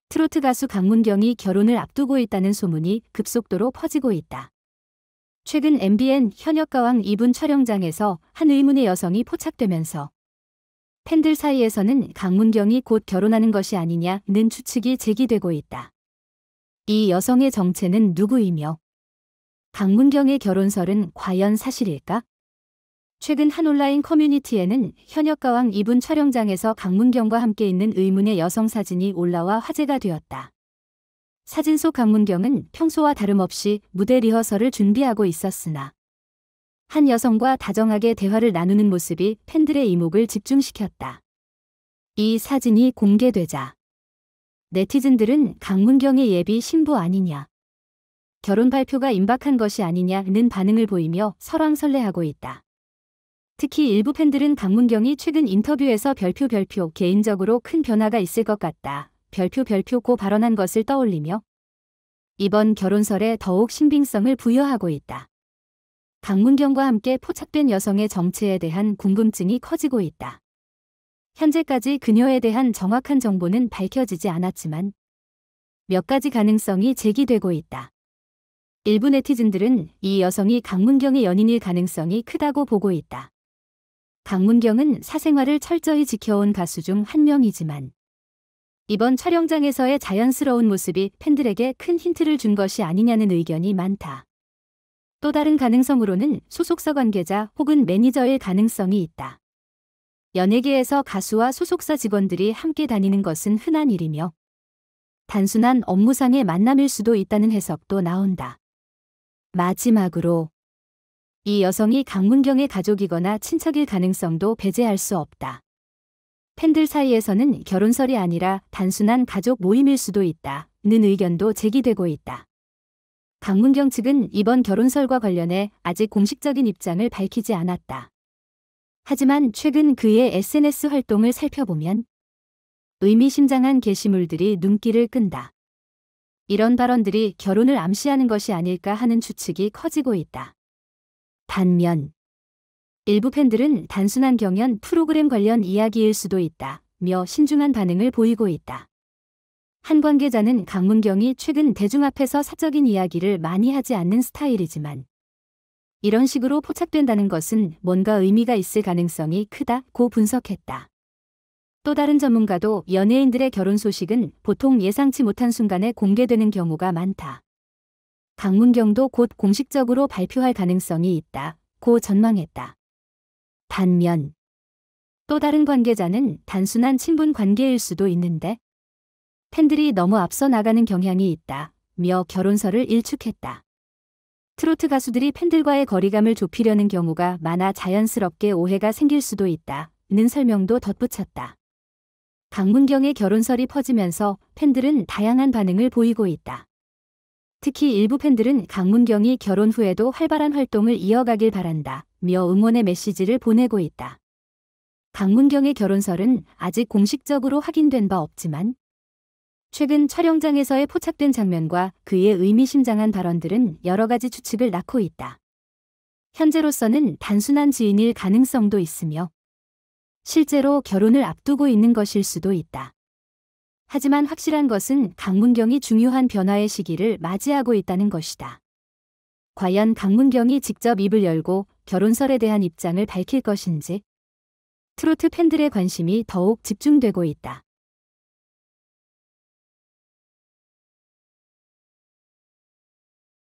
트로트 가수 강문경이 결혼을 앞두고 있다는 소문이 급속도로 퍼지고 있다. 최근 MBN 현역가왕 2분 촬영장에서 한 의문의 여성이 포착되면서 팬들 사이에서는 강문경이 곧 결혼하는 것이 아니냐는 추측이 제기되고 있다. 이 여성의 정체는 누구이며 강문경의 결혼설은 과연 사실일까? 최근 한 온라인 커뮤니티에는 현역가왕 2분 촬영장에서 강문경과 함께 있는 의문의 여성 사진이 올라와 화제가 되었다. 사진 속 강문경은 평소와 다름없이 무대 리허설을 준비하고 있었으나 한 여성과 다정하게 대화를 나누는 모습이 팬들의 이목을 집중시켰다. 이 사진이 공개되자 네티즌들은 강문경의 예비 신부 아니냐, 결혼 발표가 임박한 것이 아니냐는 반응을 보이며 설왕설래하고 있다. 특히 일부 팬들은 강문경이 최근 인터뷰에서 별표 개인적으로 큰 변화가 있을 것 같다, 별표 발언한 것을 떠올리며 이번 결혼설에 더욱 신빙성을 부여하고 있다. 강문경과 함께 포착된 여성의 정체에 대한 궁금증이 커지고 있다. 현재까지 그녀에 대한 정확한 정보는 밝혀지지 않았지만 몇 가지 가능성이 제기되고 있다. 일부 네티즌들은 이 여성이 강문경의 연인일 가능성이 크다고 보고 있다. 강문경은 사생활을 철저히 지켜온 가수 중 한 명이지만 이번 촬영장에서의 자연스러운 모습이 팬들에게 큰 힌트를 준 것이 아니냐는 의견이 많다. 또 다른 가능성으로는 소속사 관계자 혹은 매니저일 가능성이 있다. 연예계에서 가수와 소속사 직원들이 함께 다니는 것은 흔한 일이며 단순한 업무상의 만남일 수도 있다는 해석도 나온다. 마지막으로 이 여성이 강문경의 가족이거나 친척일 가능성도 배제할 수 없다. 팬들 사이에서는 결혼설이 아니라 단순한 가족 모임일 수도 있다는 의견도 제기되고 있다. 강문경 측은 이번 결혼설과 관련해 아직 공식적인 입장을 밝히지 않았다. 하지만 최근 그의 SNS 활동을 살펴보면 의미심장한 게시물들이 눈길을 끈다. 이런 발언들이 결혼을 암시하는 것이 아닐까 하는 추측이 커지고 있다. 반면 일부 팬들은 단순한 경연 프로그램 관련 이야기일 수도 있다며 신중한 반응을 보이고 있다. 한 관계자는 강문경이 최근 대중 앞에서 사적인 이야기를 많이 하지 않는 스타일이지만 이런 식으로 포착된다는 것은 뭔가 의미가 있을 가능성이 크다고 분석했다. 또 다른 전문가도 연예인들의 결혼 소식은 보통 예상치 못한 순간에 공개되는 경우가 많다. 강문경도 곧 공식적으로 발표할 가능성이 있다고 전망했다. 반면 또 다른 관계자는 단순한 친분 관계일 수도 있는데 팬들이 너무 앞서 나가는 경향이 있다며 결혼설을 일축했다. 트로트 가수들이 팬들과의 거리감을 좁히려는 경우가 많아 자연스럽게 오해가 생길 수도 있다는 설명도 덧붙였다. 강문경의 결혼설이 퍼지면서 팬들은 다양한 반응을 보이고 있다. 특히 일부 팬들은 강문경이 결혼 후에도 활발한 활동을 이어가길 바란다며 응원의 메시지를 보내고 있다. 강문경의 결혼설은 아직 공식적으로 확인된 바 없지만 최근 촬영장에서의 포착된 장면과 그의 의미심장한 발언들은 여러 가지 추측을 낳고 있다. 현재로서는 단순한 지인일 가능성도 있으며 실제로 결혼을 앞두고 있는 것일 수도 있다. 하지만 확실한 것은 강문경이 중요한 변화의 시기를 맞이하고 있다는 것이다. 과연 강문경이 직접 입을 열고 결혼설에 대한 입장을 밝힐 것인지 트로트 팬들의 관심이 더욱 집중되고 있다.